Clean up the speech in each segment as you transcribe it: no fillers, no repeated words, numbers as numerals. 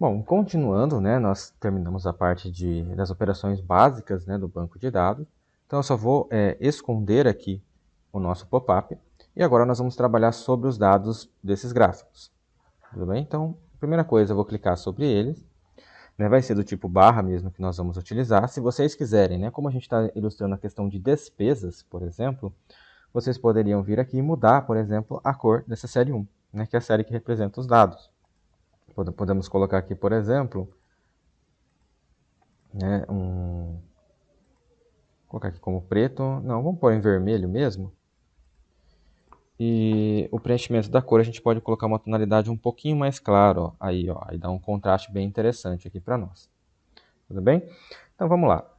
Bom, continuando, né, nós terminamos a parte das operações básicas, né, do banco de dados. Então, eu só vou esconder aqui o nosso pop-up. E agora nós vamos trabalhar sobre os dados desses gráficos. Tudo bem? Então, primeira coisa, eu vou clicar sobre eles. Né, vai ser do tipo barra mesmo que nós vamos utilizar. Se vocês quiserem, né, como a gente está ilustrando a questão de despesas, por exemplo, vocês poderiam vir aqui e mudar, por exemplo, a cor dessa série 1, né, que é a série que representa os dados. Podemos colocar aqui, por exemplo, né, vou colocar aqui como preto. Não, vamos pôr em vermelho mesmo. E o preenchimento da cor a gente pode colocar uma tonalidade um pouquinho mais clara, ó. Aí dá um contraste bem interessante aqui para nós. Tudo bem? Então vamos lá.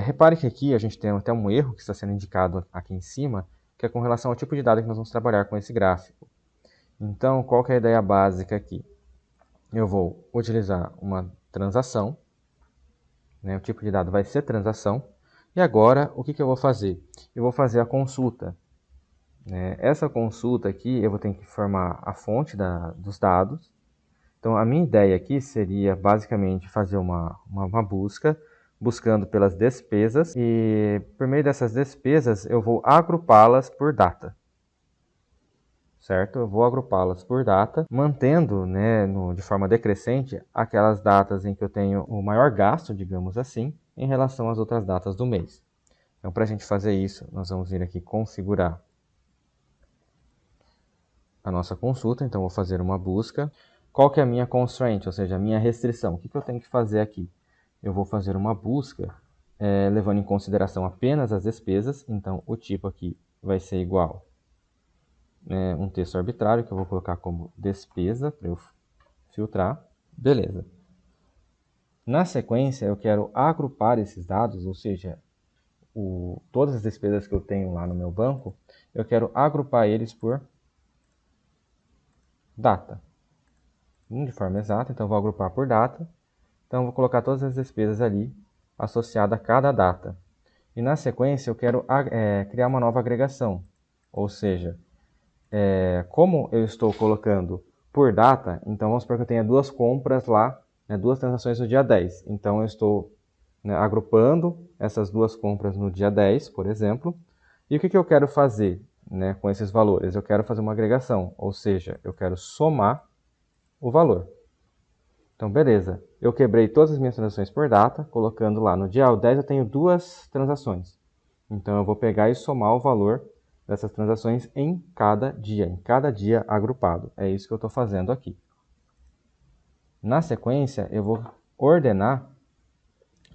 Repare que aqui a gente tem até um erro que está sendo indicado aqui em cima, que é com relação ao tipo de dado que nós vamos trabalhar com esse gráfico. Então, qual que é a ideia básica aqui? Eu vou utilizar uma transação, né? O tipo de dado vai ser transação. E agora, o que eu vou fazer? Eu vou fazer a consulta. Né? Essa consulta aqui, eu vou ter que formar a fonte dos dados. Então, a minha ideia aqui seria basicamente fazer uma busca, buscando pelas despesas. E por meio dessas despesas, eu vou agrupá-las por data. Certo? Eu vou agrupá-las por data, mantendo, né, de forma decrescente aquelas datas em que eu tenho o maior gasto, digamos assim, em relação às outras datas do mês. Então, para a gente fazer isso, nós vamos vir aqui configurar a nossa consulta. Então, vou fazer uma busca. Qual que é a minha constraint, ou seja, a minha restrição? O que eu tenho que fazer aqui? Eu vou fazer uma busca levando em consideração apenas as despesas. Então, o tipo aqui vai ser igual um texto arbitrário, que eu vou colocar como despesa, para eu filtrar. Beleza. Na sequência, eu quero agrupar esses dados, ou seja, todas as despesas que eu tenho lá no meu banco, eu quero agrupar eles por data. De forma exata, então eu vou agrupar por data. Então eu vou colocar todas as despesas ali associadas a cada data. E na sequência eu quero criar uma nova agregação, ou seja, como eu estou colocando por data, então vamos supor que eu tenha duas compras lá, né, duas transações no dia 10. Então eu estou, né, agrupando essas duas compras no dia 10, por exemplo. E o que eu quero fazer, né, com esses valores? Eu quero fazer uma agregação, ou seja, eu quero somar o valor. Então, beleza. Eu quebrei todas as minhas transações por data, colocando lá no dia 10 eu tenho duas transações. Então, eu vou pegar e somar o valor dessas transações em cada dia agrupado. É isso que eu estou fazendo aqui. Na sequência, eu vou ordenar,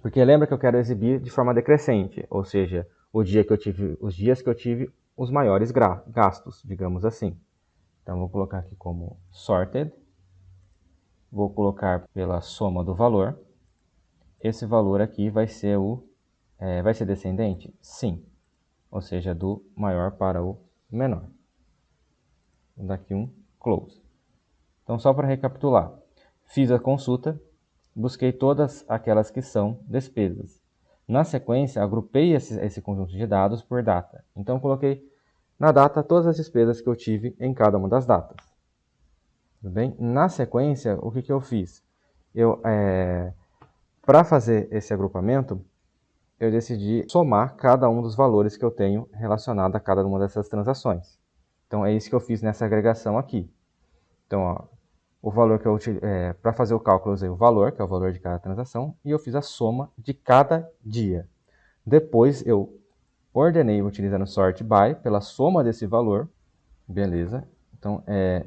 porque lembra que eu quero exibir de forma decrescente, ou seja, os dias que eu tive os maiores gastos, digamos assim. Então, vou colocar aqui como sorted. Vou colocar pela soma do valor. Esse valor aqui vai ser vai ser descendente? Sim. Ou seja, do maior para o menor. Vou dar aqui um close. Então, só para recapitular. Fiz a consulta, busquei todas aquelas que são despesas. Na sequência, agrupei esse conjunto de dados por data. Então, coloquei na data todas as despesas que eu tive em cada uma das datas. Tudo bem? Na sequência, o que eu fiz? Para fazer esse agrupamento, eu decidi somar cada um dos valores que eu tenho relacionado a cada uma dessas transações. Então, é isso que eu fiz nessa agregação aqui. Então, ó, o valor que eu para fazer o cálculo, eu usei o valor, que é o valor de cada transação, e eu fiz a soma de cada dia. Depois, eu ordenei utilizando sort by pela soma desse valor. Beleza. Então, é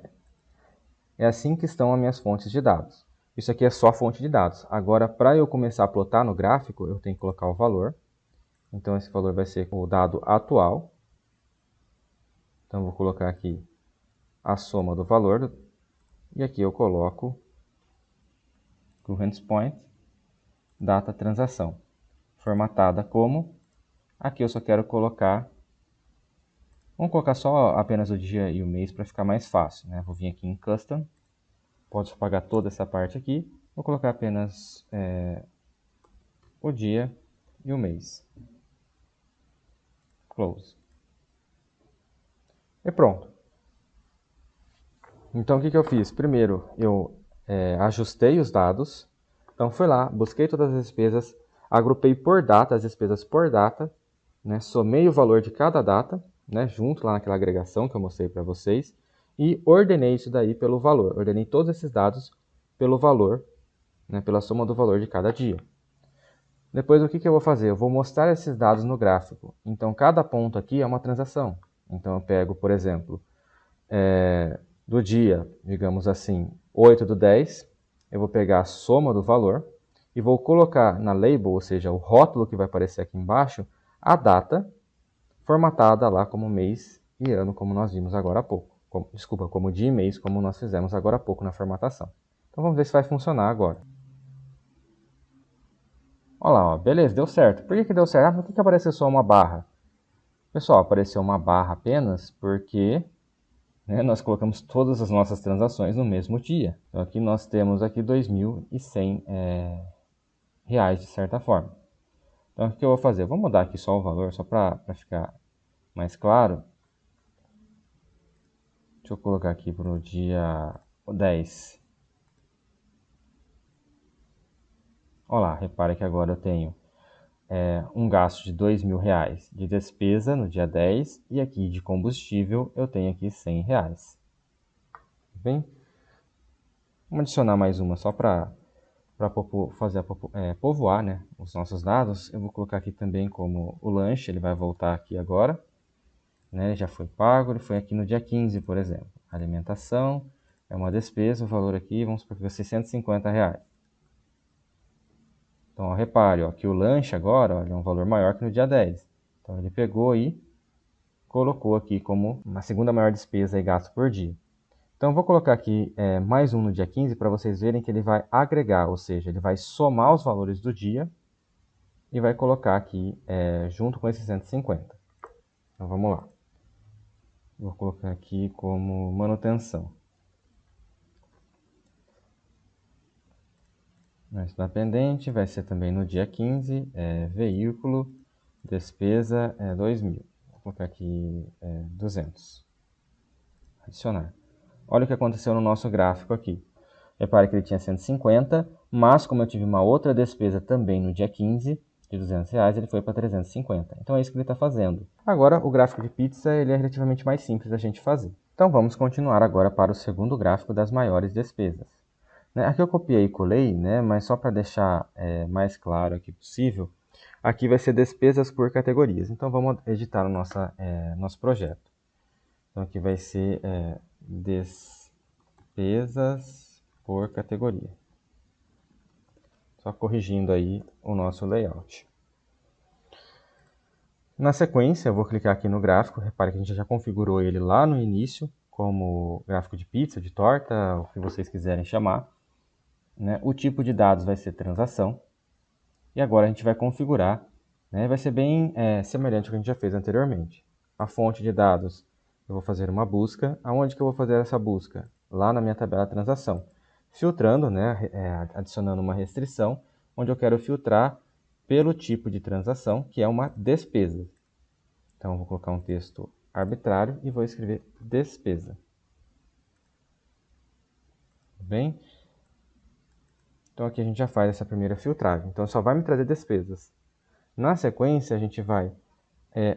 assim que estão as minhas fontes de dados. Isso aqui é só a fonte de dados. Agora, para eu começar a plotar no gráfico, eu tenho que colocar o valor. Então, esse valor vai ser o dado atual. Então, vou colocar aqui a soma do valor. E aqui eu coloco current point, data transação. Formatada como. Aqui eu só quero colocar. Vamos colocar só apenas o dia e o mês para ficar mais fácil, né? Vou vir aqui em Custom. Posso apagar toda essa parte aqui. Vou colocar apenas o dia e o mês. Close. E pronto. Então, o que eu fiz? Primeiro, eu ajustei os dados. Então, fui lá, busquei todas as despesas, agrupei por data, as despesas por data, né, somei o valor de cada data, né, junto lá naquela agregação que eu mostrei para vocês, e ordenei isso daí pelo valor. Ordenei todos esses dados pelo valor, né, pela soma do valor de cada dia. Depois, o que eu vou fazer? Eu vou mostrar esses dados no gráfico. Então, cada ponto aqui é uma transação. Então, eu pego, por exemplo, do dia, digamos assim, 8/10, eu vou pegar a soma do valor e vou colocar na label, ou seja, o rótulo que vai aparecer aqui embaixo, a data formatada lá como mês e ano, como nós vimos agora há pouco. Como dia e mês, como nós fizemos agora há pouco na formatação. Então vamos ver se vai funcionar agora. Olha lá, ó, beleza, deu certo. Por que deu certo? Ah, por que apareceu só uma barra? Pessoal, apareceu uma barra apenas porque, né, nós colocamos todas as nossas transações no mesmo dia. Então aqui nós temos aqui 2.100 reais de certa forma. Então o que eu vou fazer? Eu vou mudar aqui só o valor, só para ficar mais claro. Deixa eu colocar aqui para o dia 10. Olha lá, repara que agora eu tenho um gasto de R$2.000 de despesa no dia 10 e aqui de combustível eu tenho aqui R$100. Bem, vamos adicionar mais uma só para fazer povoar, né, os nossos dados. Eu vou colocar aqui também como o lanche, ele vai voltar aqui agora, né, já foi pago, ele foi aqui no dia 15, por exemplo. Alimentação é uma despesa, o valor aqui, vamos supor que é R$650. Então, ó, repare ó, que o lanche agora ó, é um valor maior que no dia 10. Então, ele pegou e colocou aqui como uma segunda maior despesa e gasto por dia. Então, eu vou colocar aqui mais um no dia 15 para vocês verem que ele vai agregar, ou seja, ele vai somar os valores do dia e vai colocar aqui junto com esses 150. Então, vamos lá. Vou colocar aqui como manutenção. Mas está pendente, vai ser também no dia 15, veículo, despesa 2.000. Vou colocar aqui 200. Adicionar. Olha o que aconteceu no nosso gráfico aqui. Repare que ele tinha 150, mas como eu tive uma outra despesa também no dia 15, de R$200, ele foi para 350. Então é isso que ele está fazendo. Agora, o gráfico de pizza ele é relativamente mais simples da gente fazer. Então vamos continuar agora para o segundo gráfico das maiores despesas. Aqui eu copiei e colei, né, mas só para deixar mais claro aqui possível, aqui vai ser despesas por categorias. Então vamos editar o nosso projeto. Então aqui vai ser despesas por categoria. Só corrigindo aí o nosso layout. Na sequência, eu vou clicar aqui no gráfico. Repare que a gente já configurou ele lá no início, como gráfico de pizza, de torta, o que vocês quiserem chamar. O tipo de dados vai ser transação. E agora a gente vai configurar. Vai ser bem semelhante ao que a gente já fez anteriormente. A fonte de dados, eu vou fazer uma busca. Aonde que eu vou fazer essa busca? Lá na minha tabela transação. Filtrando, adicionando uma restrição, onde eu quero filtrar pelo tipo de transação, que é uma despesa. Então, eu vou colocar um texto arbitrário e vou escrever despesa. Bem? Então, aqui a gente já faz essa primeira filtragem. Então, só vai me trazer despesas. Na sequência, a gente vai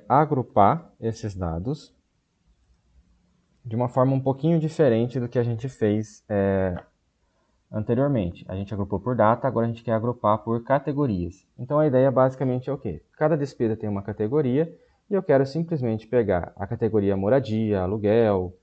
agrupar esses dados de uma forma um pouquinho diferente do que a gente fez anteriormente. A gente agrupou por data, agora a gente quer agrupar por categorias. Então a ideia basicamente é o quê? Cada despesa tem uma categoria e eu quero simplesmente pegar a categoria moradia, aluguel,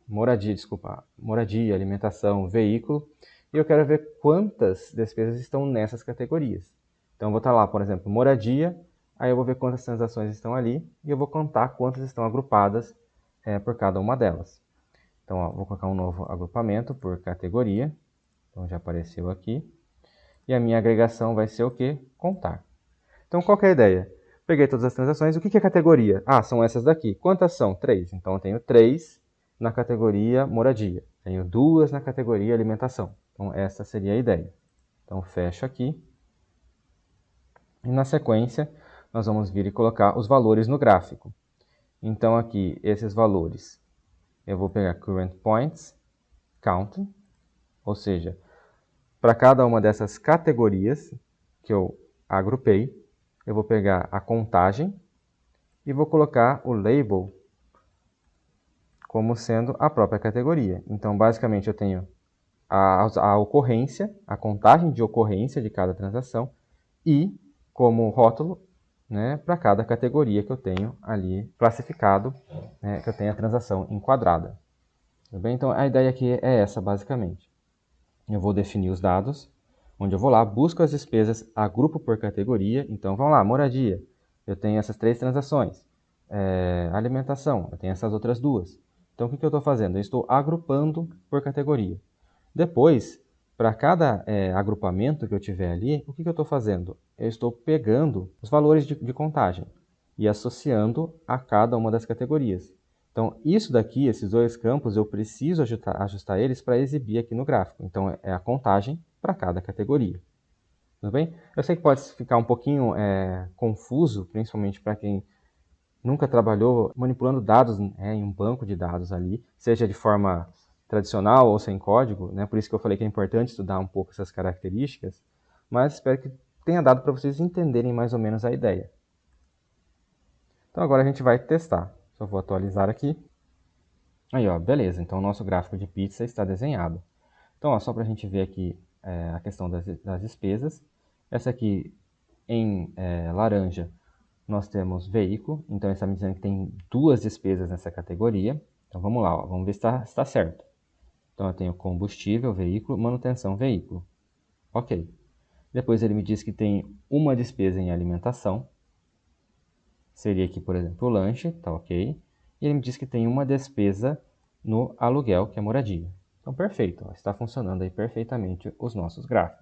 moradia, alimentação, veículo, e eu quero ver quantas despesas estão nessas categorias. Então eu vou estar lá, por exemplo, moradia, aí eu vou ver quantas transações estão ali e eu vou contar quantas estão agrupadas por cada uma delas. Então, ó, vou colocar um novo agrupamento por categoria. Então, já apareceu aqui. E a minha agregação vai ser o quê? Contar. Então, qual que é a ideia? Peguei todas as transações. O que é categoria? Ah, são essas daqui. Quantas são? 3. Então, eu tenho 3 na categoria moradia. Tenho 2 na categoria alimentação. Então, essa seria a ideia. Então, fecho aqui. E na sequência, nós vamos vir e colocar os valores no gráfico. Então, aqui, esses valores. Eu vou pegar current points, counting, Ou seja, para cada uma dessas categorias que eu agrupei, eu vou pegar a contagem e vou colocar o label como sendo a própria categoria. Então, basicamente, eu tenho a ocorrência, a contagem de ocorrência de cada transação e como rótulo, né, para cada categoria que eu tenho ali classificado, né, que eu tenho a transação enquadrada. Tudo bem? Então, a ideia aqui é essa, basicamente. Eu vou definir os dados, onde eu vou lá, busco as despesas, agrupo por categoria. Então, vamos lá, moradia. Eu tenho essas 3 transações. Alimentação, eu tenho essas outras 2. Então, o que eu estou fazendo? Eu estou agrupando por categoria. Depois, para cada agrupamento que eu tiver ali, o que eu estou fazendo? Eu estou pegando os valores de contagem e associando a cada uma das categorias. Então, isso daqui, esses 2 campos, eu preciso ajustar eles para exibir aqui no gráfico. Então, é a contagem para cada categoria. Tudo bem? Eu sei que pode ficar um pouquinho confuso, principalmente para quem nunca trabalhou manipulando dados em um banco de dados ali, seja de forma tradicional ou sem código, né? Por isso que eu falei que é importante estudar um pouco essas características, mas espero que tenha dado para vocês entenderem mais ou menos a ideia. Então agora a gente vai testar. Só vou atualizar aqui. Aí, ó, beleza. Então o nosso gráfico de pizza está desenhado. Então, ó, só para a gente ver aqui a questão das despesas. Essa aqui em laranja nós temos veículo, então está me dizendo que tem 2 despesas nessa categoria. Então vamos lá, ó, vamos ver se está certo. Então eu tenho combustível, veículo, manutenção, veículo. Ok. Depois ele me diz que tem uma despesa em alimentação. Seria aqui, por exemplo, o lanche, tá ok. E ele me diz que tem uma despesa no aluguel, que é moradia. Então perfeito, ó, está funcionando aí perfeitamente os nossos gráficos.